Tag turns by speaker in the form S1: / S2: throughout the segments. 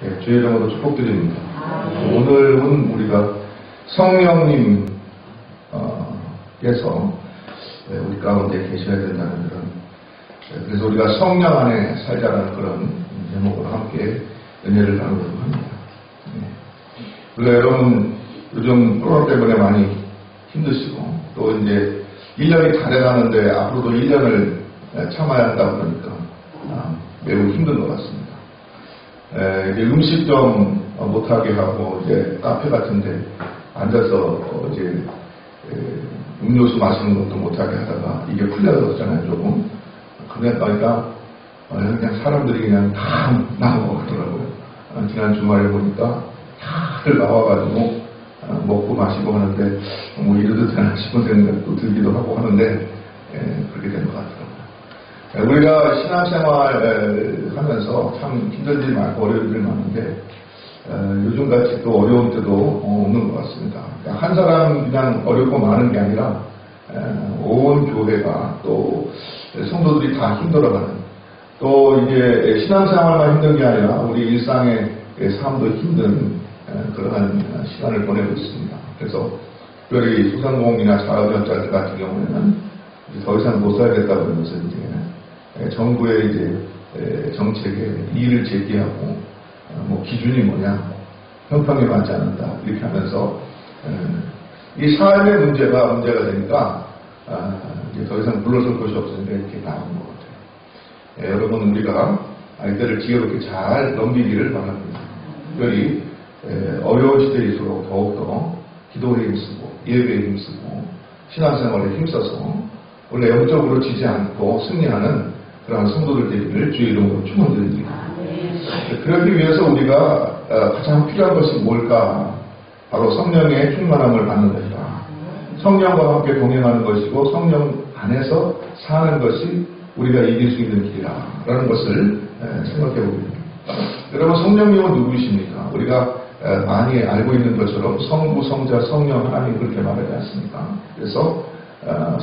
S1: 주의 이름으로 축복드립니다. 오늘은 우리가 성령님께서 우리 가운데 계셔야 된다는 그런, 그래서 우리가 성령 안에 살자라는 그런 제목으로 함께 은혜를 나누도록 합니다. 우리가 여러분 요즘 코로나 때문에 많이 힘드시고 또 이제 1년이 다 돼가는데 앞으로도 1년을 참아야 한다고 그러니까 매우 힘든 것 같습니다. 이제 음식 좀 못하게 하고 이제 카페 같은데 앉아서 이제 음료수 마시는 것도 못하게 하다가 이게 풀려졌잖아요, 조금. 그러니까 그냥 사람들이 그냥 다 나온 것 같더라고요. 지난 주말에 보니까 다들 나와가지고 먹고 마시고 하는데 뭐 이래도 되나 싶은 생각도 들기도 하고 하는데 그렇게 된 것 같더라고요. 우리가 신앙생활 하면서 참 힘든 일 많고 어려운 일 많은데 요즘같이 또 어려운 때도 없는 것 같습니다. 한 사람 그냥 어렵고 많은 게 아니라 온 교회가 또 성도들이 다 힘들어가는, 또 이제 신앙생활만 힘든 게 아니라 우리 일상의 삶도 힘든 그러한 시간을 보내고 있습니다. 그래서 특별히 소상공인이나 자영업자들 같은 경우에는 이제 더 이상 못 살겠다고 그러면서 이제 정부의 이제 정책에 이의를 제기하고 뭐 기준이 뭐냐, 형평에 맞지 않는다 이렇게 하면서 이 삶의 문제가 되니까 이제 더 이상 물러설 곳이 없으니까 이렇게 나온 것 같아요. 여러분 우리가 이때를 지혜롭게 잘 넘기기를 바랍니다. 특별히 어려운 시대일수록 더욱더 기도에 힘쓰고 예배에 힘쓰고 신앙생활에 힘써서 원래 영적으로 지지 않고 승리하는 그런 성도들 되기를 주의 이름으로 축원드립니다. 그러기 위해서 우리가 가장 필요한 것이 뭘까? 바로 성령의 충만함을 받는 것이다. 성령과 함께 동행하는 것이고 성령 안에서 사는 것이 우리가 이길 수 있는 길이라는 것을 생각해 봅니다. 여러분 성령님은 누구이십니까? 우리가 많이 알고 있는 것처럼 성부, 성자, 성령, 하나님 그렇게 말하지 않습니까? 그래서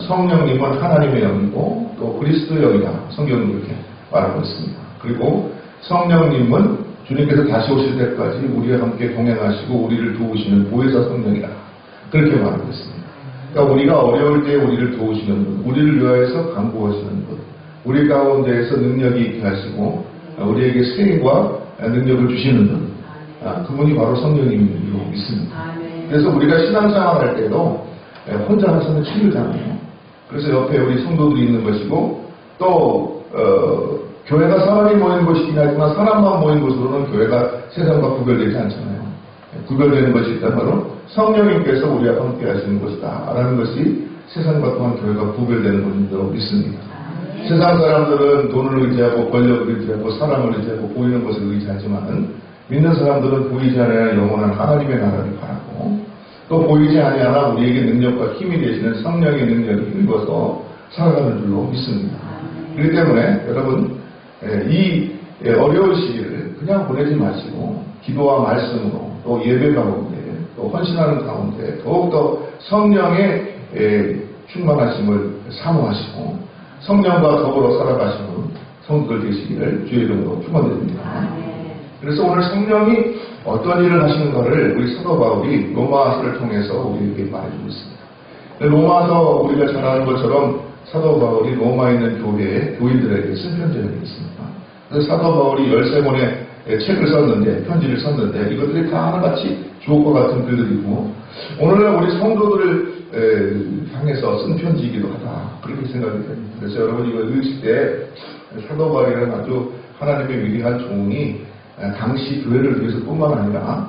S1: 성령님은 하나님의 영이고 또 그리스도의 영이다. 성경은 그렇게 말하고 있습니다. 그리고 성령님은 주님께서 다시 오실 때까지 우리와 함께 동행하시고 우리를 도우시는 보혜사 성령이다. 그렇게 말하고 있습니다. 그러니까 우리가 어려울 때 우리를 도우시는 분, 우리를 위하여서 간구하시는 분, 우리 가운데에서 능력이 있게 하시고 우리에게 생과 능력을 주시는 분, 그분이 바로 성령님이라고 믿습니다. 그래서 우리가 신앙생활 할 때도 혼자 하서는 힘들잖아요. 그래서 옆에 우리 성도들이 있는 것이고 또 교회가 사람이 모인 곳이긴 하지만 사람만 모인 곳으로는 교회가 세상과 구별되지 않잖아요. 구별되는 것이 있단 말로 성령님께서 우리와 함께 하시는 것이다 라는 것이 세상과 또한 교회가 구별되는 것이라고 믿습니다. 세상 사람들은 돈을 의지하고 권력을 의지하고 사람을 의지하고 보이는 것을 의지하지만 믿는 사람들은 보이지 않아야 영원한 하나님의 나라를 바라고 또 보이지 아니하나 우리에게 능력과 힘이 되시는 성령의 능력을 힘입어서 살아가는 줄로 믿습니다. 그렇기 때문에 여러분 이 어려운 시기를 그냥 보내지 마시고 기도와 말씀으로 또 예배 가운데 또 헌신하는 가운데 더욱더 성령의 충만하심을 사모하시고 성령과 더불어 살아가시는 성도들 되시기를 주의 이름으로 축원드립니다. 그래서 오늘 성령이 어떤 일을 하시는가를 우리 사도 바울이 로마서를 통해서 우리에게 말해주고 있습니다. 로마서 우리가 잘 아는 것처럼 사도 바울이 로마에 있는 교회의 교인들에게 쓴 편지가 되겠습니다. 그래서 사도 바울이 13권의 책을 썼는데, 편지를 썼는데 이것들이 다 하나같이 주옥과 같은 글들이고 오늘날 우리 성도들을 향해서 쓴 편지이기도 하다. 그렇게 생각이 됩니다. 그래서 여러분 이거 읽으실 때 사도 바울이라는 아주 하나님의 위대한 종이 당시 교회를 위해서 뿐만 아니라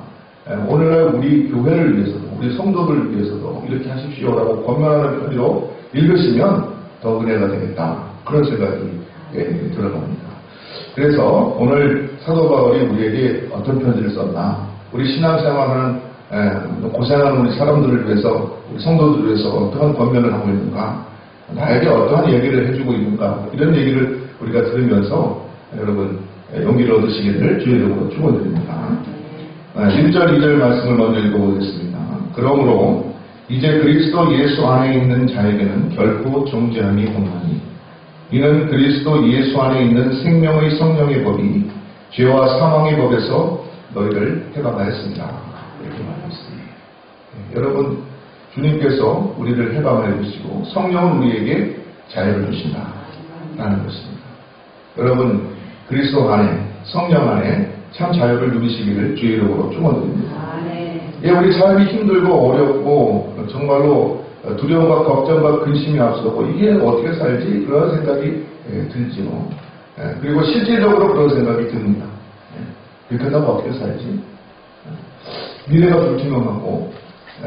S1: 오늘날 우리 교회를 위해서도 우리 성도들을 위해서도 이렇게 하십시오라고 권면하는 편지로 읽으시면 더 은혜가 되겠다. 그런 생각이 들어갑니다. 그래서 오늘 사도 바울이 우리에게 어떤 편지를 썼나, 우리 신앙생활하는 고생하는 우리 사람들을 위해서 우리 성도들을 위해서 어떠한 권면을 하고 있는가, 나에게 어떠한 얘기를 해주고 있는가, 이런 얘기를 우리가 들으면서 여러분 용기를 얻으시기를 주의 이름으로 축원드립니다. 1절 2절 말씀을 먼저 읽어보겠습니다. 그러므로 이제 그리스도 예수 안에 있는 자에게는 결코 정죄함이 없나니 이는 그리스도 예수 안에 있는 생명의 성령의 법이 죄와 사망의 법에서 너희를 해방하였습니다. 이렇게 말했습니다. 여러분, 주님께서 우리를 해방하여 주시고 성령은 우리에게 자유를 주신다 라는 것입니다. 여러분, 그리스도 안에, 성령 안에 참 자유를 누리시기를 주의 이름으로 축원드립니다. 예, 우리 삶이 힘들고 어렵고 정말로 두려움과 걱정과 근심이 앞서고 이게 어떻게 살지? 그런 생각이 들지요. 그리고 실질적으로 그런 생각이 듭니다. 이렇게 하다가 어떻게 살지? 미래가 불투명하고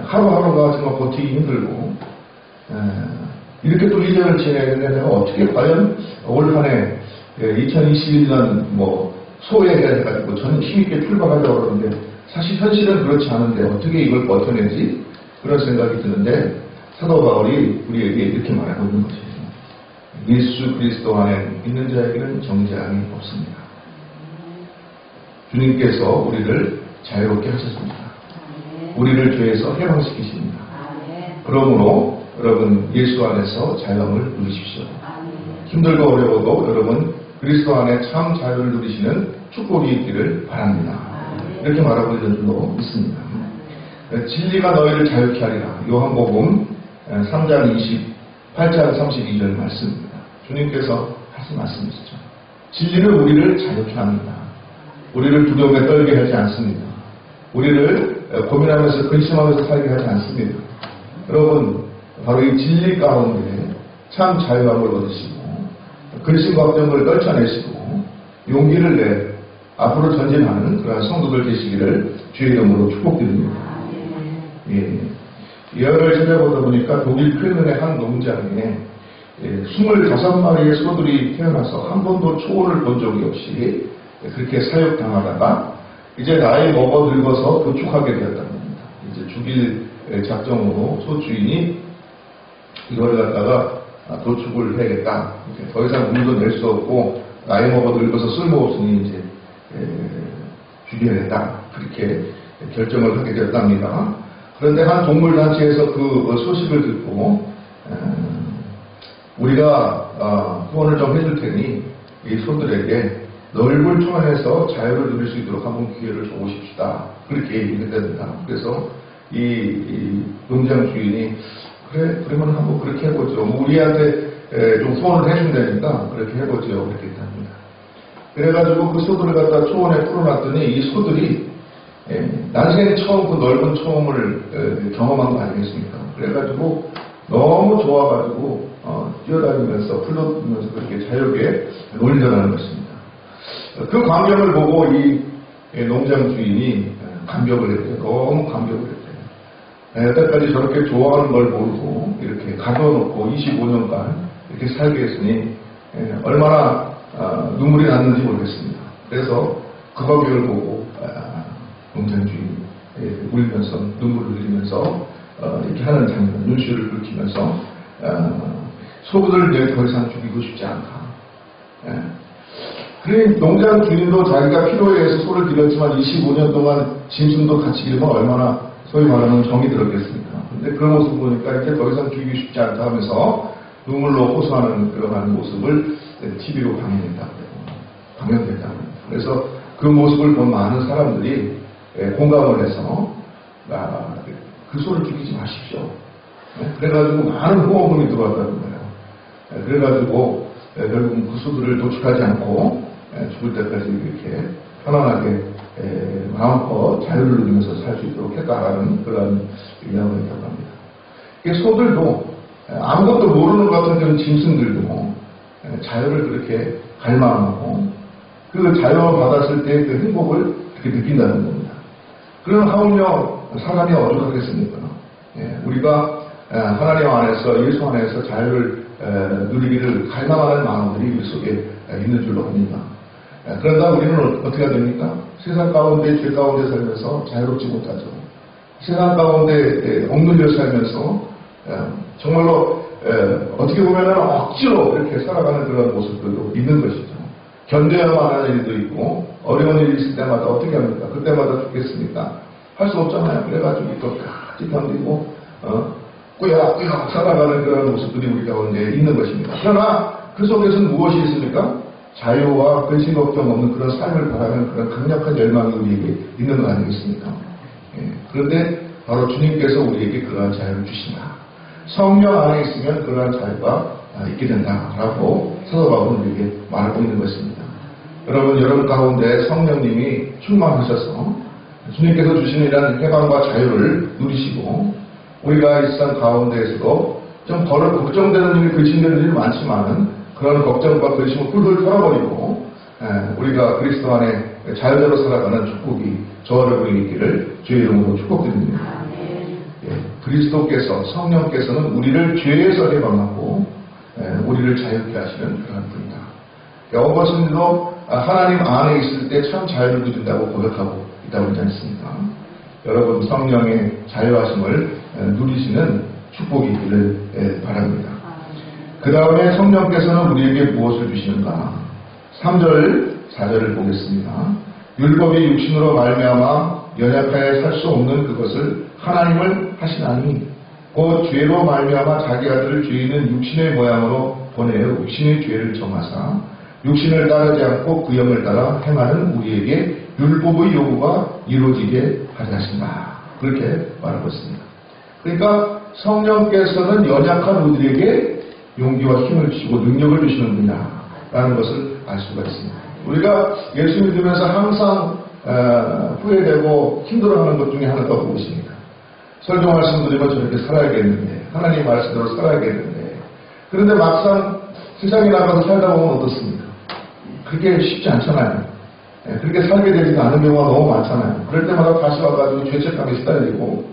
S1: 하루하루가 정말 버티기 힘들고 이렇게 또 1년을 지내야 되는데 내가 어떻게 과연 올 한해 2021년 소외해가지고 저는 힘있게 출발하려고 그러는데 사실 현실은 그렇지 않은데 어떻게 이걸 버텨내지? 그런 생각이 드는데 사도 바울이 우리에게 이렇게 말하고 있는 것이죠. 예수 그리스도 안에 있는 자에게는 정죄함이 없습니다. 주님께서 우리를 자유롭게 하셨습니다. 우리를 죄에서 해방시키십니다. 그러므로 여러분 예수 안에서 자유함을 누리십시오. 힘들고 어려워도 여러분 그리스도 안에 참 자유를 누리시는 축복이 있기를 바랍니다. 이렇게 말하고 있는 줄로 믿습니다. 진리가 너희를 자유케 하리라. 요한복음 3장 28장 32절 말씀입니다. 주님께서 하신 말씀이시죠. 진리는 우리를 자유케 합니다. 우리를 두려움에 떨게 하지 않습니다. 우리를 고민하면서 근심하면서 살게 하지 않습니다. 여러분, 바로 이 진리 가운데 참 자유함을 얻으시고 근심 걱정을 떨쳐내시고 용기를 내 앞으로 전진하는 그러한 성도들 되시기를 주의 이름으로 축복드립니다. 예. 예언을 찾아보다 보니까 독일 쾰른의 한 농장에 25마리의 소들이 태어나서 한 번도 초혼을 본 적이 없이 그렇게 사육당하다가 이제 나이 먹어 늙어서 도축하게 되었다는 겁니다. 이제 죽일 작정으로 소 주인이 이걸 갖다가 도축을 해야겠다. 더 이상 물도 낼 수 없고 나이 먹어 늙어서 쓸모없으니 이제 죽여야겠다. 그렇게 결정을 하게 되었답니다. 그런데 한 동물단체에서 그 소식을 듣고 우리가 후원을 좀 해줄 테니 이 소들에게 넓은 초원에서 자유를 누릴 수 있도록 한번 기회를 줘보십시다. 그렇게 얘기를 했답니다. 그래서 이 농장 주인이 그래, 그러면 한번 그렇게 해보죠. 우리한테 좀 후원을 해준다니까 그렇게 해보죠. 그렇게 했답니다. 그래가지고 그 소들을 갖다 초원에 풀어놨더니 이 소들이 난생에 처음 그 넓은 초원을 경험한 거 아니겠습니까? 그래가지고 너무 좋아가지고 뛰어다니면서 풀러면서 그렇게 자유롭게 놀리더라는 것입니다. 그 광경을 보고 이 농장 주인이 감격을 했대요. 너무 감격을 했대요. 여태까지 저렇게 좋아하는 걸 모르고 이렇게 가둬놓고 25년간 이렇게 살게 했으니 얼마나 눈물이 났는지 모르겠습니다. 그래서 그 광경을 보고 농장 주인이 울면서 눈물을 흘리면서 이렇게 하는 장면, 눈시울을 붉히면서 소들을 더 이상 죽이고 싶지 않다. 그래 농장 주인도 자기가 필요에 의해서 소를 기르었지만 25년 동안 짐승도 같이 기르면 얼마나 소위 말하면 정이 들었겠습니까? 근데 그런 모습 보니까 이렇게 더 이상 죽이고 싶지 않다 하면서 눈물로 호소하는 그러한 모습을 TV로 방영됐다고 합니다. 그래서 그 모습을 본 많은 사람들이 공감을 해서 그 소를 죽이지 마십시오. 그래가지고 많은 후원금이 들어왔다는 거예요. 그래가지고 결국 그 소들을 도축하지 않고 죽을 때까지 이렇게 편안하게 마음껏 자유를 누리면서 살 수 있도록 했다라는 그런 이야기가 있다고 합니다. 소들도 아무것도 모르는 것 같은 그런 짐승들도 자유를 그렇게 갈망하고 그 자유를 받았을 때 그 행복을 그렇게 느낀다는 겁니다. 그럼 하물며 사람이 어떡하겠습니까? 우리가 하나님 안에서 예수 안에서 자유를 누리기를 갈망하는 마음들이 우리 속에 있는 줄로 압니다. 그런가 우리는 어떻게 해야 됩니까? 세상 가운데 죄 가운데 살면서 자유롭지 못하죠. 세상 가운데 억눌려 살면서 정말로 어떻게 보면 억지로 이렇게 살아가는 그런 모습들도 있는 것이죠. 견뎌야만 하는 일도 있고 어려운 일이 있을 때마다 어떻게 합니까? 그때마다 죽겠습니까? 할 수 없잖아요. 그래가지고 끝까지 견디고 꾸역꾸역 살아가는 그런 모습들이 우리 가운데 있는 것입니다. 그러나 그 속에서는 무엇이 있습니까? 자유와 근심 걱정 없는 그런 삶을 바라는 그런 강력한 열망이 우리에게 있는 거 아니겠습니까? 그런데 바로 주님께서 우리에게 그러한 자유를 주신다. 성령 안에 있으면 그러한 자유가 있게 된다라고 사도 바울은 우리에게 말하고 있는 것입니다. 여러분 가운데 성령님이 충만하셔서 주님께서 주시는 이런 해방과 자유를 누리시고 우리가 이 세상 가운데에서도 좀 걱정되는 일이 근심되는 일이 많지만은 그런 걱정과 근심을 훌훌 털어버리고 우리가 그리스도 안에 자유대로 살아가는 축복이 저와 여러분이 있기를 주의 이름으로 축복드립니다. 그리스도께서 성령께서는 우리를 죄에서 해방하고 우리를 자유케 하시는 그런 분이다. 어거스틴도 하나님 안에 있을 때 참 자유를 누린다고 고백하고 있다고 하지 않습니까? 여러분 성령의 자유하심을 누리시는 축복이 있기를 바랍니다. 그 다음에 성령께서는 우리에게 무엇을 주시는가? 3절, 4절을 보겠습니다. 율법이 육신으로 말미암아 연약하여 살 수 없는 그것을 하나님을 하시나니 곧 죄로 말미암아 자기 아들을 죄 있는 육신의 모양으로 보내어 육신의 죄를 정하사 육신을 따르지 않고 그 영을 따라 행하는 우리에게 율법의 요구가 이루어지게 하셨습니다. 그렇게 말하고 있습니다. 그러니까 성령께서는 연약한 우리에게 용기와 힘을 주시고 능력을 주시는 분이라는 것을 알 수가 있습니다. 우리가 예수 믿으면서 항상 후회되고 힘들어하는 것 중에 하나가 무엇입니까? 설교 말씀 드리면 저렇게 살아야겠는데 하나님 말씀대로 살아야겠는데 그런데 막상 세상에 나가서 살다 보면 어떻습니까? 그게 쉽지 않잖아요. 그렇게 살게 되지도 않은 경우가 너무 많잖아요. 그럴 때마다 다시 와가지고 죄책감에 시달리고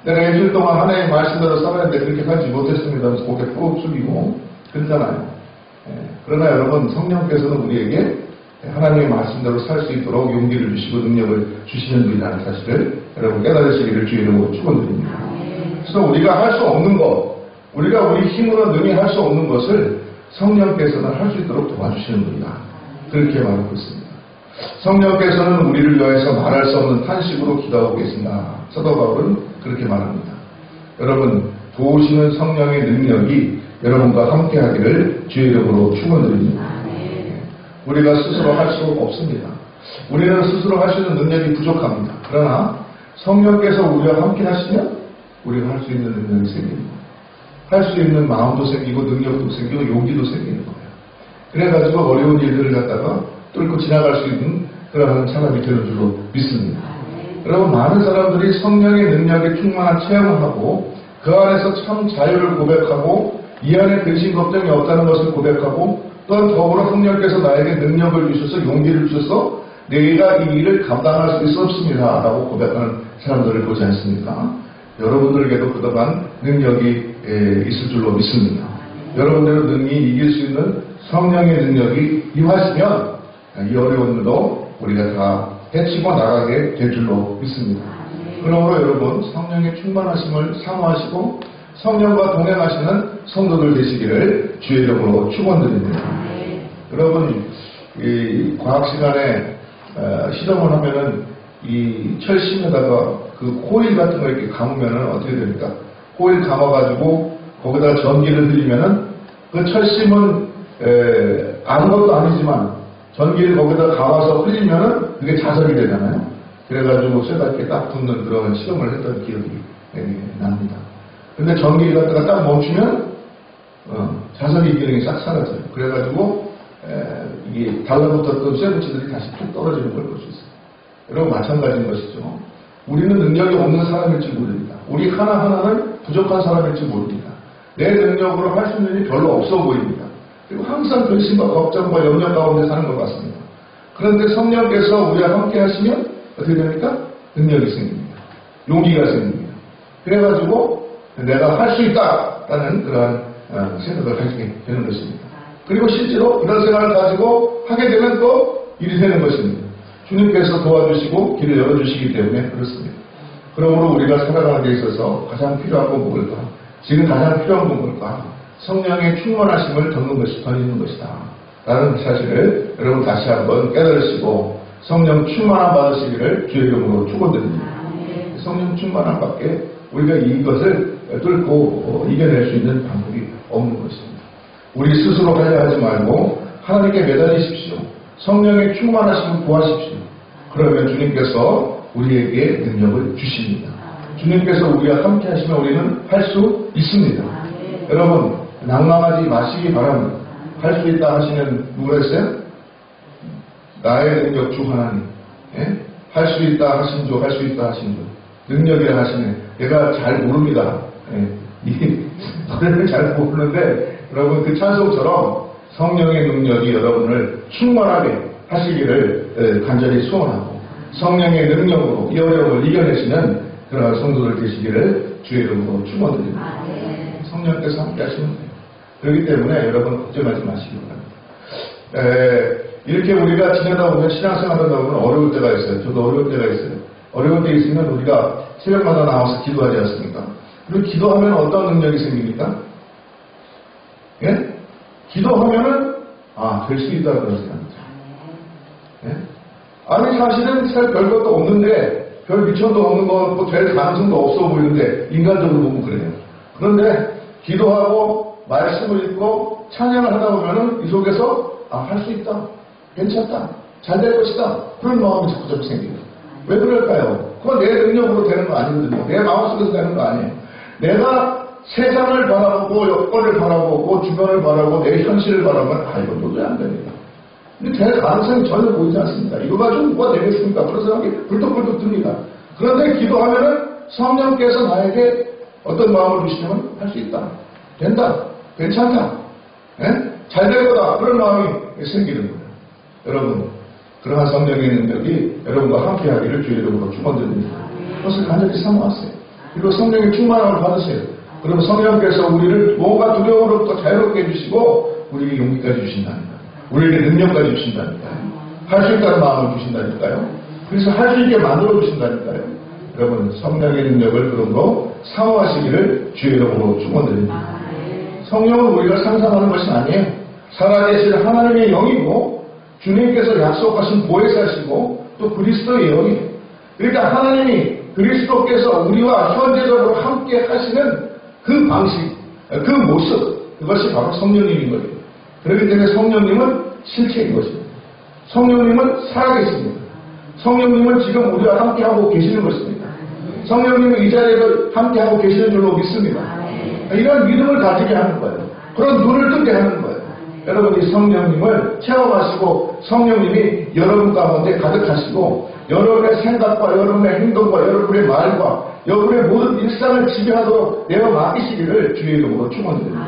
S1: 내가 일주일 동안 하나님의 말씀대로 살았는데 그렇게 살지 못했습니다 하면서 고개 푹 숙이고 그러잖아요. 그러나 여러분 성령께서는 우리에게 하나님의 말씀대로 살 수 있도록 용기를 주시고 능력을 주시는 분이라는 사실을 여러분 깨달으시기를 주의 이름으로 축원드립니다. 그래서 우리가 할 수 없는 것, 우리가 우리 힘으로 능히 할 수 없는 것을 성령께서는 할 수 있도록 도와주시는 분이다. 그렇게 말하고 있습니다. 성령께서는 우리를 위하여서 말할 수 없는 탄식으로 기도하고 계신다. 사도 바울은 그렇게 말합니다. 여러분 도우시는 성령의 능력이 여러분과 함께하기를 주의 이름으로 축원드립니다. 우리가 스스로 할 수 없습니다. 우리는 스스로 할 수 있는 능력이 부족합니다. 그러나 성령께서 우리와 함께 하시면 우리가 할 수 있는 능력이 생기는 거예요. 할 수 있는 마음도 생기고 능력도 생기고 용기도 생기는 거예요. 그래가지고 어려운 일들을 갖다가 뚫고 지나갈 수 있는 그런 사람이 되는 줄로 믿습니다. 여러분 많은 사람들이 성령의 능력에 충만한 체험을 하고 그 안에서 참 자유를 고백하고 이 안에 근심 걱정이 없다는 것을 고백하고 또한 더불어 성령께서 나에게 능력을 주셔서 용기를 주셔서 내가 이 일을 감당할 수 있었습니다 라고 고백하는 사람들을 보지 않습니까? 여러분들에게도 그동안 능력이 있을 줄로 믿습니다. 여러분들은 능히 이길 수 있는 성령의 능력이 임하시면 이 어려운 일도 우리가 다 해치고 나가게 될 줄로 믿습니다. 그러므로 여러분 성령의 충만하심을 사모하시고 성령과 동행하시는 성도들 되시기를 주의 이름으로 축원드립니다. 여러분 이 과학 시간에 실험을 하면은 이 철심에다가 그 코일 같은 거 이렇게 감으면은 어떻게 됩니까? 코일 감아가지고 거기다가 전기를 흘리면은 그 철심은 아무것도 아니지만 전기를 거기다 감아서 흘리면은 그게 자석이 되잖아요. 그래가지고 쇠가 이렇게 딱 붙는 그런 실험을 했던 기억이 납니다. 근데 전기를 갖다가 딱 멈추면 자석의 기능이 싹 사라져요. 그래가지고 이게 달라붙었던 쇠붙이들이 다시 툭 떨어지는 걸 볼 수 있어요. 여러분 마찬가지인 것이죠. 우리는 능력이 없는 사람일지 모릅니다. 우리 하나하나는 부족한 사람일지 모릅니다. 내 능력으로 할 수 있는 일이 별로 없어 보입니다. 그리고 항상 근심과 걱정과 염려 가운데 사는 것 같습니다. 그런데 성령께서 우리와 함께 하시면 어떻게 됩니까? 능력이 생깁니다. 용기가 생깁니다. 그래가지고 내가 할 수 있다라는 그런 생각을 가지게 되는 것입니다. 그리고 실제로 그런 생각을 가지고 하게 되면 또 일이 되는 것입니다. 주님께서 도와주시고 길을 열어주시기 때문에 그렇습니다. 그러므로 우리가 살아가는 데 있어서 가장 필요한 건 뭘까? 지금 가장 필요한 건 뭘까? 성령의 충만하심을 덧는 것이다. 라는 사실을 여러분 다시 한번 깨달으시고 성령 충만함 받으시기를 주의 이름으로 축원드립니다. 성령 충만함 밖에 우리가 이것을 뚫고 이겨낼 수 있는 방법이 없는 것입니다. 우리 스스로 하려 하지 말고 하나님께 매달리십시오. 성령의 충만하심을 구하십시오. 그러면 주님께서 우리에게 능력을 주십니다. 주님께서 우리와 함께 하시면 우리는 할 수 있습니다. 여러분, 낭망하지 마시기 바랍니다. 할 수 있다 하시는 누가 있어요? 나의 능력 주 하나님. 예? 할 수 있다 하신 주, 할 수 있다 하신 주. 능력이라 하시네. 내가 잘 모릅니다. 예. 이 노래를 잘 모르는데 여러분 그 찬송처럼 성령의 능력이 여러분을 충만하게 하시기를 간절히 소원하고 성령의 능력으로 이 어려움을 이겨내시는 그러한 성도들 되시기를 주의 이름으로 축원드립니다. 성령께서 함께 하시면 돼요. 그렇기 때문에 여러분 걱정하지 마시기 바랍니다. 이렇게 우리가 지내다 보면 신앙생활 하다 보면 어려울 때가 있어요. 저도 어려울 때가 있어요. 어려울 때 있으면 우리가 새벽마다 나와서 기도하지 않습니까? 그리고 기도하면 어떤 능력이 생깁니까? 예? 기도하면은 될 수 있다고 그런 생각이죠. 예? 아니 사실은 별것도 없는데 별 미천도 없는 거 될 가능성도 없어 보이는데 인간적으로 보면 그래요. 그런데 기도하고 말씀을 읽고 찬양을 하다 보면은 이 속에서 할 수 있다. 괜찮다. 잘 될 것이다. 그런 마음이 자꾸자꾸 생겨요. 왜 그럴까요? 그건 내 능력으로 되는 거 아니거든요. 내 마음속에서 되는 거 아니에요. 내가 세상을 바라보고 여건을 바라보고 주변을 바라보고 내 현실을 바라보면 이건 도저히 안 됩니다. 근데 될 가능성이 전혀 보이지 않습니다. 이거 가지고 뭐가 되겠습니까? 그런 생각이 불떡불떡 듭니다. 그런데 기도하면은 성령께서 나에게 어떤 마음을 주시냐면 할 수 있다. 된다. 괜찮다. 잘 될 거다. 그런 마음이 생기는 거예요. 여러분, 그러한 성령의 능력이 여러분과 함께 하기를 주의 이름으로 축원드립니다. 그것을 간절히 사모하세요. 그리고 성령의 충만함을 받으세요. 그러면 성령께서 우리를 뭔가 두려움으로부터 자유롭게 해주시고 우리에게 용기까지 주신다니까요. 우리에게 능력까지 주신다니까요. 할 수 있다는 마음을 주신다니까요. 그래서 할 수 있게 만들어 주신다니까요. 여러분, 성령의 능력을 그럼으로 사모하시기를 주의 이름으로 축원드립니다. 성령은 우리가 상상하는 것이 아니에요. 살아계신 하나님의 영이고 주님께서 약속하신 보혜사시고 또 그리스도의 영이에요. 그러니까 하나님이 그리스도께서 우리와 현재적으로 함께 하시는 그 방식, 그 모습, 그것이 바로 성령님인 거예요. 그렇기 때문에 성령님은 실체인 것입니다. 성령님은 살아계십니다. 성령님은 지금 우리와 함께하고 계시는 것입니다. 성령님은 이 자리에서 함께하고 계시는 줄로 믿습니다. 이런 믿음을 가지게 하는 거예요. 그런 눈을 뜨게 하는 거예요. 여러분이 성령님을 체험하시고 성령님이 여러분 가운데 가득하시고 여러분의 생각과 여러분의 행동과 여러분의 말과 여러분의 모든 일상을 지배하도록 내어 맡기시기를 주의 이름으로 축원드립니다.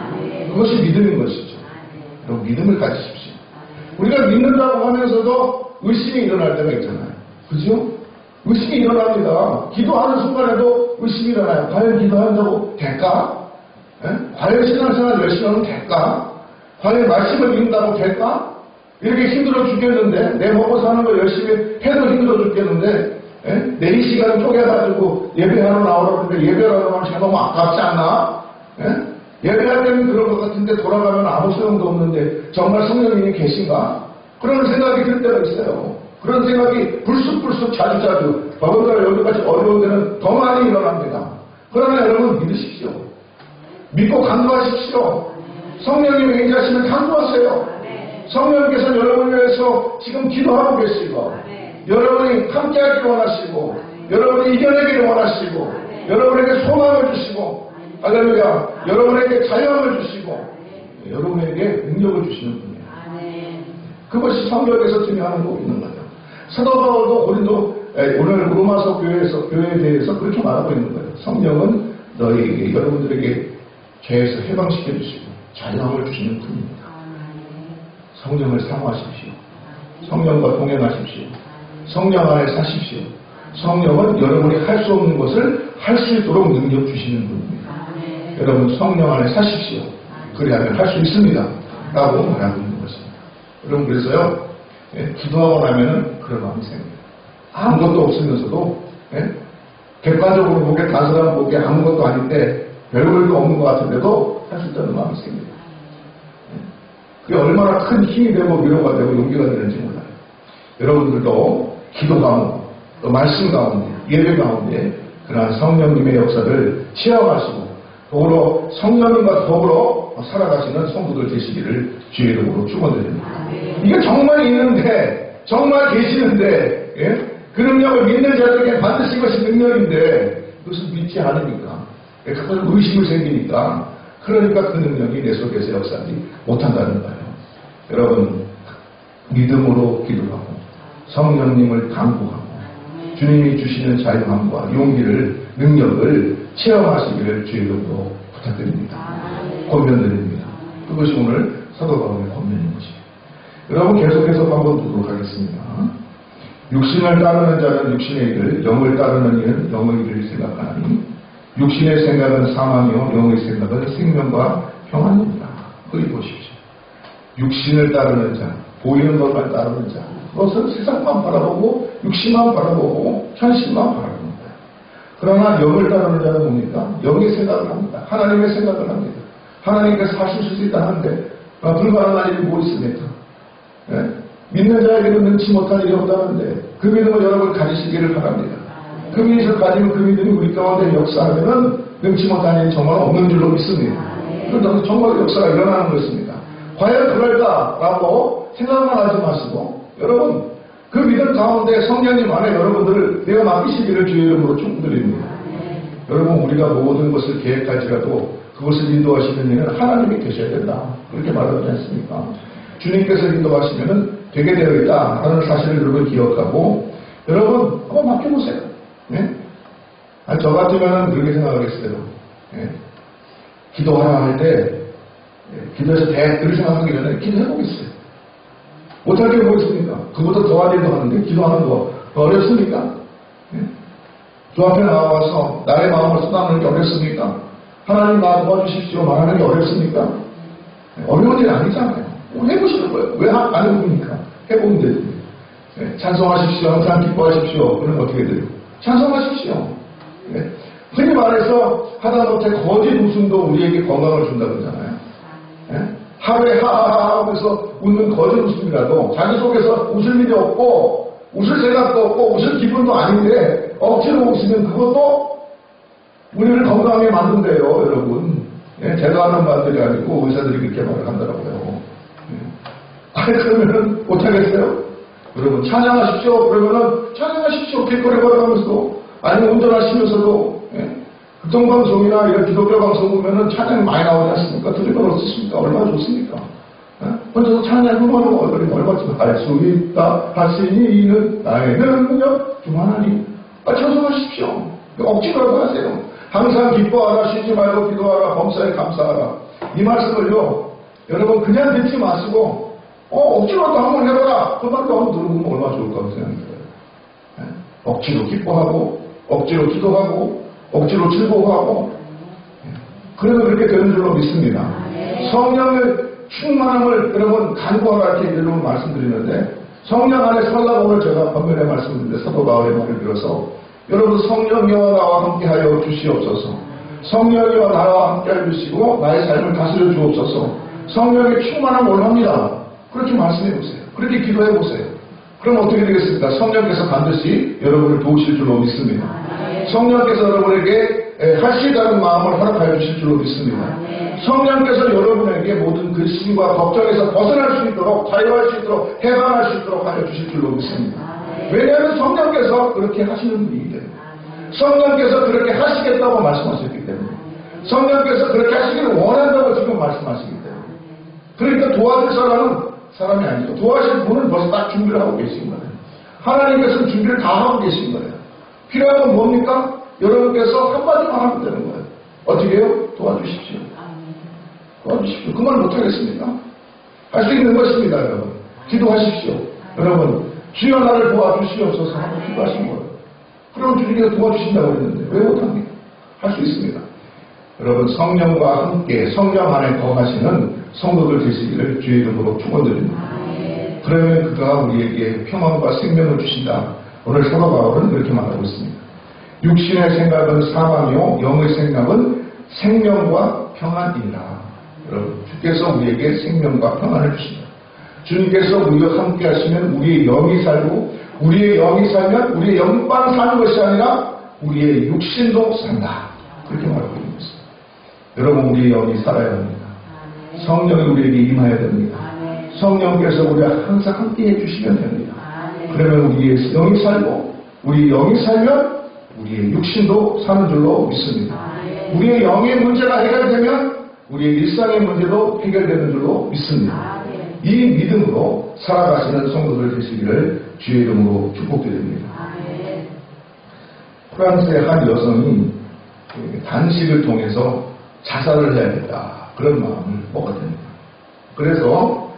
S1: 그것이 믿음인 것이죠. 여러분 믿음을 가지십시오. 우리가 믿는다고 하면서도 의심이 일어날 때가 있잖아요. 그죠? 의심이 일어납니다. 기도하는 순간에도 의심이 일어나요. 과연 기도한다고 될까? 과연 신앙생활 열심히 하면 될까? 과연 말씀을 읽는다고 될까? 이렇게 힘들어 죽겠는데 내 먹고 사는 거 열심히 해도 힘들어 죽겠는데 4시간 쪼개가지고 예배하러 나오라고 하는데 예배하러 나오면 제가 너무 아깝지 않나? 예배할 때는 그런 것 같은데 돌아가면 아무 소용도 없는데 정말 성령님이 계신가? 그런 생각이 들 때가 있어요. 그런 생각이 불쑥불쑥 자주자주 더군다나 여기까지 어려운 데는 더 많이 일어납니다. 그러나 여러분 믿으십시오. 믿고 간구하십시오. 성령님이 인자하시면 간구하세요. 성령님께서는 여러분을 위해서 지금 기도하고 계시고 여러분이 함께하기를 원하시고 여러분이 이겨내기를 원하시고 여러분에게 소망을 주시고 할렐루야 여러분에게 자유함을 주시고 여러분에게 능력을 주시는 분이에요. 그것이 성경에서 증명하는 거 있는 거예요. 사도 바울도 오늘 로마서 교회에 대해서 그렇게 말하고 있는 거예요. 성령은 너희에게 여러분들에게 죄에서 해방시켜 주시고 자유함을 주시는 분입니다. 성령을 사모하십시오. 성령과 동행하십시오. 성령 안에 사십시오. 성령은 여러분이 할 수 없는 것을 할 수 있도록 능력 주시는 분입니다. 여러분 성령 안에 사십시오. 그래야만 할 수 있습니다. 라고 말하고 있는 것입니다. 여러분 그래서요 기도하고 나면은 그런 마음이 생깁니다. 아무것도 없으면서도 객관적으로 보기에 다른 사람 보기에 아무것도 아닌데 별볼도 없는 것 같은데도 할 수 있다는 마음이 생깁니다. 그게 얼마나 큰 힘이 되고 위로가 되고 용기가 되는지 몰라요. 여러분들도 기도 가운데 또 말씀 가운데 예배 가운데 그러한 성령님의 역사를 체험하시고 더불어 성령님과 더불어 살아가시는 성도들 되시기를 주의 이름으로 축원드립니다. 이게 정말 있는데, 정말 계시는데, 예? 그 능력을 믿는 자들에게 반드시 이것이 능력인데 그것을 믿지 않으니까, 가끔 의심이 생기니까, 그러니까 그 능력이 내 속에서 역사하지 못한다는 거예요. 여러분, 믿음으로 기도하고 성령님을 간구하고 주님이 주시는 자유함과 용기를, 능력을 체험하시기를 주의 이름으로 부탁드립니다. 권면드립니다. 그것이 오늘 사도 바울의 권면인 것입니다. 여러분, 계속해서 한번 보도록 하겠습니다. 육신을 따르는 자는 육신의 일을, 영을 따르는 이는 영의 일을 생각하나니 육신의 생각은 사망이요 영의 생각은 생명과 평안입니다. 거기 보십시오. 육신을 따르는 자, 보이는 것만 따르는 자, 그것은 세상만 바라보고 육신만 바라보고 현실만 바라보는 거예요. 그러나 영을 따르는 자는 뭡니까? 영의 생각을 합니다. 하나님의 생각을 합니다. 하나님께서 하실 수 있다 하는데 불가능한 일이 뭐 있습니까? 예? 믿는 자에게는 능치 못한 일이 없다는데 그 믿음을 여러분 가지시기를 바랍니다. 그 믿음을 가지면 그 믿음이 우리 가운데 역사하면 능치 못한 일이 정말 없는 줄로 믿습니다. 그런데 정말 역사가 일어나는 것입니다. 과연 그럴까라고 생각만 하지 마시고, 여러분 그 믿음 가운데 성령님 안에 여러분들을 내가 맡기시기를 주의 이름으로 축복드립니다. 여러분, 우리가 모든 것을 계획할지라도 그것을 인도하시는 이는 하나님이 계셔야 된다, 그렇게 말하지 않습니까? 주님께서 인도하시면 되게 되어 있다라는 사실을 여러분 기억하고, 여러분 한번 맡겨보세요. 네? 저 같으면 그렇게 생각하겠어요. 네? 기도하라 할 때, 기도해서 그렇게 생각하기 전에 기도해보겠어요. 못할 게 뭐 있습니까? 그보다 더한 일도 하는데 기도하는 거 어렵습니까? 네? 주 앞에 나와서 나의 마음을 쏟아내는 게 어렵습니까? 하나님 나 도와주십시오 말하는 게 어렵습니까? 네? 어려운 일 아니잖아요. 해보시는 거예요. 왜 안 해봅니까? 해보면 되지. 네? 찬송하십시오. 항상 기뻐하십시오. 그럼 어떻게 돼요? 찬송하십시오. 네? 흔히 말해서 하다못해 거짓 웃음도 우리에게 건강을 준다고 그러잖아요. 네? 하루에 하하하 하면서 웃는 거짓 웃음이라도 자기 속에서 웃을 일이 없고 웃을 생각도 없고 웃을 기분도 아닌데 억지로 웃으면 그것도 우리를 건강하게 만든대요, 여러분. 예, 제가 하는 말들이 아니고 의사들이 그렇게 말을 한다고요. 아니, 그러면은 못하겠어요? 여러분, 찬양하십시오. 그러면은 찬양하십시오. 길거리 걸어가면서도, 아니면 운전하시면서도, 예? 극동방송이나 이런 기독교 방송 보면은 찬양 많이 나오지 않습니까? 들으면 어떻습니까? 얼마나 좋습니까? 예? 혼자서 찬양하면 얼마나 할 수 있다 하시니는 나의 능력 중 하나님. 찬송하십시오. 억지로 하세요. 항상 기뻐하라, 쉬지 말고 기도하라, 범사에 감사하라. 이 말씀을요, 여러분 그냥 듣지 마시고, 억지로도 한번 해봐라. 그 말도 한번 들어보면 얼마나 좋을까 생각해요. 네? 억지로 기뻐하고, 억지로 기도하고, 억지로 즐거워하고, 네. 그래도 그렇게 되는 줄로 믿습니다. 성령의 충만함을 여러분 간구하라 이렇게 여러분 말씀드리는데, 성령 안에 살라고 오늘 제가 번면에 말씀드렸는데 사도 바울의 말을 들어서 여러분 성령이와 나와 함께하여 주시옵소서. 성령이와 나와 함께하여 주시고 나의 삶을 다스려 주옵소서. 성령의 충만함을 원합니다. 그렇게 말씀해 보세요. 그렇게 기도해 보세요. 그럼 어떻게 되겠습니까? 성령께서 반드시 여러분을 도우실 줄로 믿습니다. 성령께서 여러분에게 하시다는 마음을 허락하여 주실 줄로 믿습니다. 성령께서 여러분에게 모든 그 심과 걱정에서 벗어날 수 있도록, 자유할 수 있도록, 해방할 수 있도록 하여 주실 줄로 믿습니다. 왜냐하면 성령께서 그렇게 하시는 분이기 때문에, 성령께서 그렇게 하시겠다고 말씀하셨기 때문에, 성령께서 그렇게 하시기를 원한다고 지금 말씀하시기 때문에, 그러니까 도와줄 사람이 아니죠. 도와줄 분은 벌써 딱 준비를 하고 계신 거예요. 하나님께서는 준비를 다 하고 계신 거예요. 필요한 건 뭡니까? 여러분께서 한마디만 하면 되는 거예요. 어떻게 해요? 도와주십시오. 도와주십시오. 그 말 못하겠습니까? 할 수 있는 것입니다, 여러분. 기도하십시오. 여러분, 주여 나를 도와주시옵소서 하고 기도하신 거예요. 그럼 주님께서 도와주신다고 했는데 왜 못합니까? 할 수 있습니다. 여러분, 성령과 함께 성령 안에 거하시는 성도들 되시기를 주의 이름으로 축원드립니다. 그러면 그가 우리에게 평안과 생명을 주신다. 오늘 사도 바울은 그렇게 말하고 있습니다. 육신의 생각은 사망이요 영의 생각은 생명과 평안이라. 여러분, 주께서 우리에게 생명과 평안을 주신다. 주님께서 우리와 함께 하시면 우리의 영이 살고, 우리의 영이 살면 우리의 영만 사는 것이 아니라 우리의 육신도 산다. 그렇게 말하고 있는 것입니다. 여러분, 우리의 영이 살아야 합니다. 성령이 우리에게 임해야 됩니다. 성령께서 우리와 항상 함께 해주시면 됩니다. 그러면 우리의 영이 살고 우리 영이 살면 우리의 육신도 사는 줄로 믿습니다. 우리의 영의 문제가 해결되면 우리의 일상의 문제도 해결되는 줄로 믿습니다. 이 믿음으로 살아가시는 성도들 되시기를 주의 이름으로 축복드립니다. 프랑스의 한 여성이 단식을 통해서 자살을 해야겠다 그런 마음을 먹게 됩니다. 그래서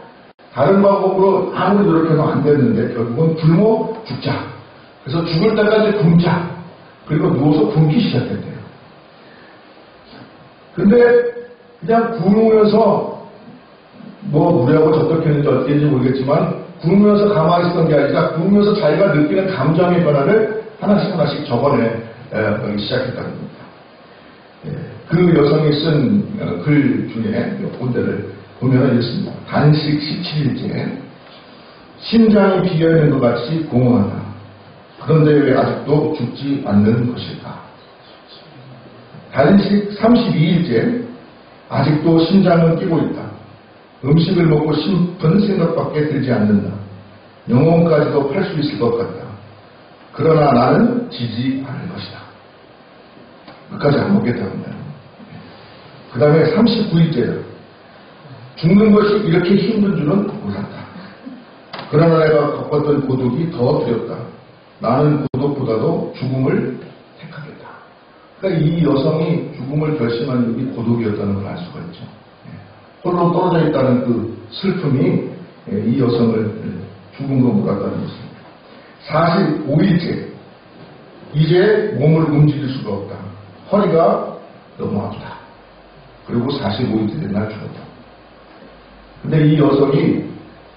S1: 다른 방법으로 아무리 노력해도 안 됐는데 결국은 굶어 죽자. 그래서 죽을 때까지 굶자. 그리고 누워서 굶기 시작했대요. 근데 그냥 굶으면서 뭐 무리하고 접촉했는지 어땠는지 모르겠지만 굶으면서 가만히 있었던 게 아니라 굶으면서 자기가 느끼는 감정의 변화를 하나씩 적어내기 시작했다는 겁니다. 그 여성이 쓴 글 중에 본대를 보면 이렇습니다. 단식 17일째 심장이 비어있는 것 같이 공허하다. 그런데 왜 아직도 죽지 않는 것일까? 단식 32일째 아직도 심장은 뛰고 있다. 음식을 먹고 싶은 생각밖에 들지 않는다. 영혼까지도 팔 수 있을 것 같다. 그러나 나는 지지 않을 것이다. 끝까지 안 먹겠다는 거예요. 그 다음에 39일째 죽는 것이 이렇게 힘든 줄은 몰랐다. 그러나 내가 겪었던 고독이 더 두렵다. 나는 고독보다도 죽음을 택하겠다. 그러니까 이 여성이 죽음을 결심한 이유가 고독이었다는 걸 알 수가 있죠. 홀로 떨어져 있다는 그 슬픔이 이 여성을 죽음으로 몰았다는 것입니다. 45일째 이제 몸을 움직일 수가 없다. 허리가 너무 아프다. 그리고 45일째 된 날 죽었다. 근데 이 여성이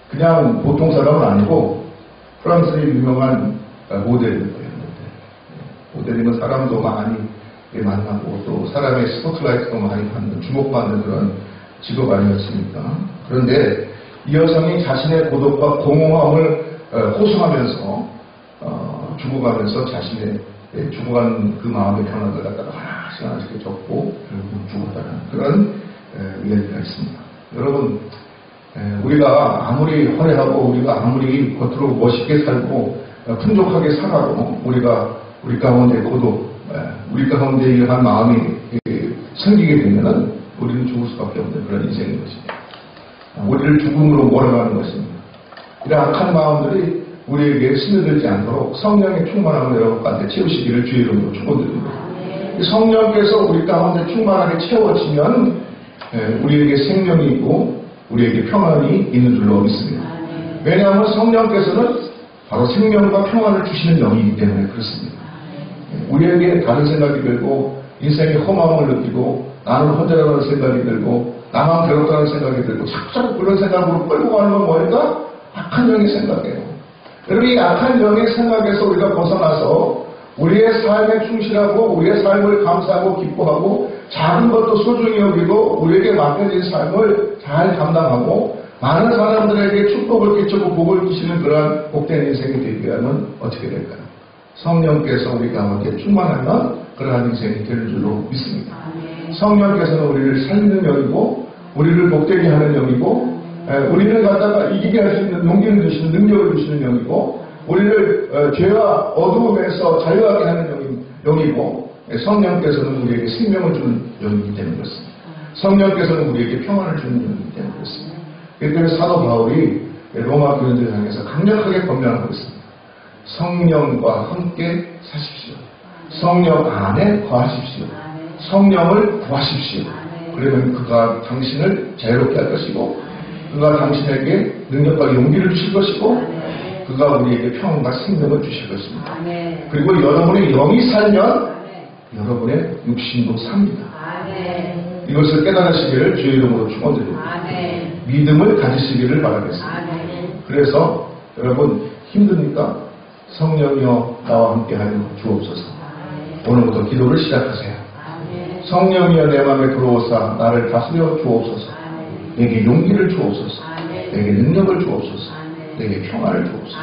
S1: 그냥 보통 사람은 아니고 프랑스의 유명한 모델이었어요. 모델이면 사람도 많이 만나고 또 사람의 스포트라이트도 많이 받는 주목받는 그런 직업 아니었습니까? 그런데 이 여성이 자신의 고독과 공허함을 호소하면서 죽어가면서 자신의 죽어가는 그 마음의 변화를 갖다가 하나씩 적고 결국 죽었다는 그런 이야기가 있습니다. 여러분 우리가 아무리 화려하고 우리가 아무리 겉으로 멋있게 살고 풍족하게 살아도 우리가 우리 가운데 고독, 우리 가운데 이러한 마음이 생기게 되면은 우리는 죽을 수밖에 없는 그런 인생인 것입니다. 우리를 죽음으로 몰아가는 것입니다. 이런 악한 마음들이 우리에게 스며들지 않도록 성령의 충만함을 여러분 가운데 채우시기를 주의 이름으로 축원드립니다. 성령께서 우리 가운데 충만하게 채워지면 우리에게 생명이 있고 우리에게 평안이 있는 줄로 믿습니다. 왜냐하면 성령께서는 바로 생명과 평안을 주시는 영이기 때문에 그렇습니다. 우리에게 다른 생각이 들고 인생의 허망을 느끼고 나는 혼자라는 생각이 들고 나만 괴롭다는 생각이 들고 자꾸 그런 생각으로 끌고 가는 건 뭐니까? 악한 영의 생각이에요. 여러분 이 악한 영의 생각에서 우리가 벗어나서 우리의 삶에 충실하고 우리의 삶을 감사하고 기뻐하고 작은 것도 소중히 여기고 우리에게 맡겨진 삶을 잘 감당하고 많은 사람들에게 축복을 끼치고 복을 주시는 그러한 복된 인생이 되기 위하면 어떻게 될까요? 성령께서 우리 가운데 충만하면 그러한 인생이 되는 줄로 믿습니다. 성령께서는 우리를 살리는 영이고 우리를 복되게 하는 영이고 우리를 갖다가 이기게 할 수 있는 용기를 주시는 능력을 주시는 영이고 우리를 죄와 어두움에서 자유하게 하는 영이고 성령께서는 우리에게 생명을 주는 영이기 때문에 그렇습니다. 성령께서는 우리에게 평안을 주는 영이기 때문에 그렇습니다. 그렇기 때문에 사도 바울이 로마 교인들을 향해서 강력하게 권면하고 있습니다. 성령과 함께 사십시오. 성령 안에 거하십시오. 성령을 구하십시오. 그러면 그가 당신을 자유롭게 할 것이고 그가 당신에게 능력과 용기를 주실 것이고 그가 우리에게 평안과 생명을 주실 것입니다. 그리고 여러분의 영이 살면 여러분의 육신도 삽니다. 이것을 깨달으시기를 주의 이름으로 축원드립니다. 믿음을 가지시기를 바라겠습니다. 그래서 여러분 힘듭니까? 성령이여 나와 함께하여 주옵소서. 오늘부터 기도를 시작하세요. 성령이여 내 마음에 들어오사 나를 다스려 주옵소서. 내게 용기를 주옵소서. 내게 능력을 주옵소서. 내게 평안을 주옵소서.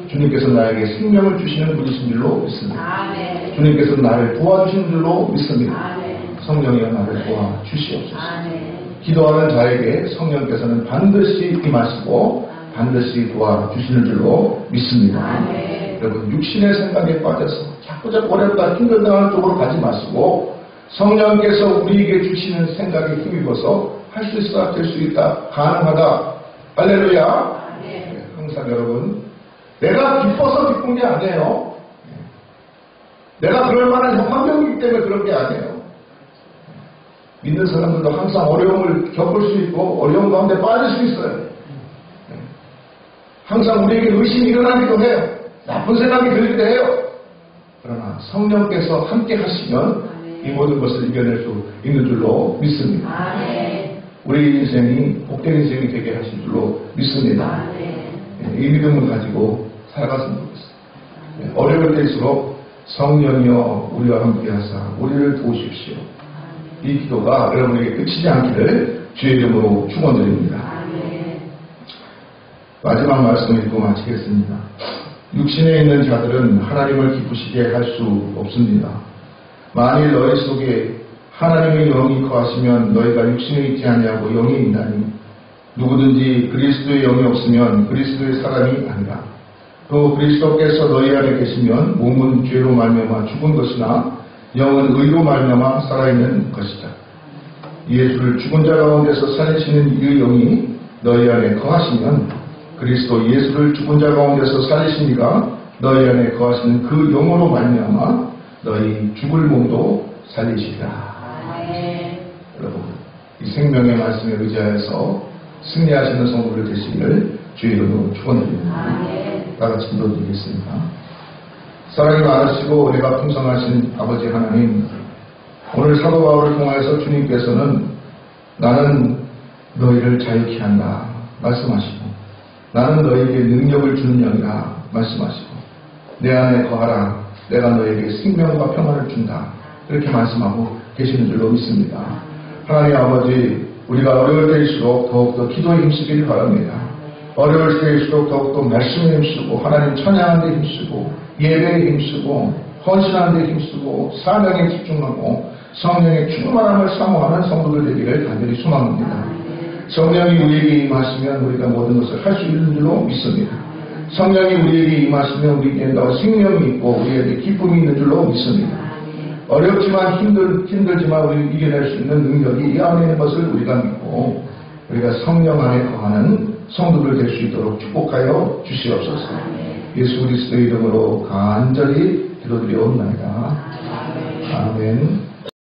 S1: 주님께서 나에게 생명을 주시는 분이신 줄로 믿습니다. 주님께서 나를 도와주시는 줄로 믿습니다. 성령이여 나를 도와주시옵소서. 기도하는 자에게 성령께서는 반드시 임하시고 반드시 도와주시는 줄로 믿습니다. 여러분 육신의 생각에 빠져서 자꾸 어렵다 힘들다 쪽으로 가지 마시고 성령께서 우리에게 주시는 생각에 힘입어서 할 수 있어 될 수 있다 가능하다 할렐루야. 항상 여러분 내가 기뻐서 기쁜 게 아니에요. 내가 그럴 만한 환경이기 때문에 그런 게 아니에요. 믿는 사람들도 항상 어려움을 겪을 수 있고 어려움 가운데 빠질 수 있어요. 항상 우리에게 의심이 일어나기도 해요. 나쁜 생각이 들기도 해요. 그러나 성령께서 함께 하시면 이 모든 것을 이겨낼 수 있는 줄로 믿습니다. 우리 인생이 복된 인생이 되게 하신 줄로 믿습니다. 이 믿음을 가지고 살아갔으면 좋겠습니다. 어려울 때일수록 성령이여 우리와 함께 하사 우리를 도우십시오. 이 기도가 여러분에게 끝이지 않기를 주의 이름으로 축원드립니다. 마지막 말씀을 읽고 마치겠습니다. 육신에 있는 자들은 하나님을 기쁘시게 할 수 없습니다. 만일 너희 속에 하나님의 영이 거하시면 너희가 육신에 있지 아니하고 영이 있나니 누구든지 그리스도의 영이 없으면 그리스도의 사람이 아니라 또 그리스도께서 너희 안에 계시면 몸은 죄로 말미암아 죽은 것이나 영은 의로 말미암아 살아있는 것이다. 예수를 죽은 자 가운데서 살리시는 이 영이 너희 안에 거하시면 그리스도 예수를 죽은 자 가운데서 살리신 이가 너희 안에 거하시는 그 영으로 말미암아 너희 죽을 몸도 살리시리라. 여러분 이 생명의 말씀에 의지하여서 승리하시는 성도들 되시기를 주의 이름으로 축원드립니다. 다같이 기도드리겠습니다. 사랑이 많으시고 은혜가 풍성하신 아버지 하나님, 오늘 사도 바울을 통하여서 주님께서는 나는 너희를 자유케 한다 말씀하시고 나는 너희에게 능력을 주는 영이라 말씀하시고 내 안에 거하라 내가 너희에게 생명과 평안을 준다 이렇게 말씀하고 계시는 줄로 믿습니다. 하나님 아버지, 우리가 어려울 때일수록 더욱더 기도에 힘쓰기를 바랍니다. 어려울 때일수록 더욱더 말씀에 힘쓰고 하나님 찬양하는 데 힘쓰고 예배에 힘쓰고 헌신하는 데 힘쓰고 사명에 집중하고 성령의 충만함을 사모하는 성도들 되기를 간절히 소망합니다. 성령이 우리에게 임하시면 우리가 모든 것을 할 수 있는 줄로 믿습니다. 성령이 우리에게 임하시면 우리에게 더 생명이 있고 우리에게 기쁨이 있는 줄로 믿습니다. 어렵지만 힘들지만 우리를 이겨낼 수 있는 능력이 이 안에 있는 것을 우리가 믿고 우리가 성령 안에 거하는 성도들 될 수 있도록 축복하여 주시옵소서. 예수 그리스도의 이름으로 간절히 기도드리옵나이다. 아멘.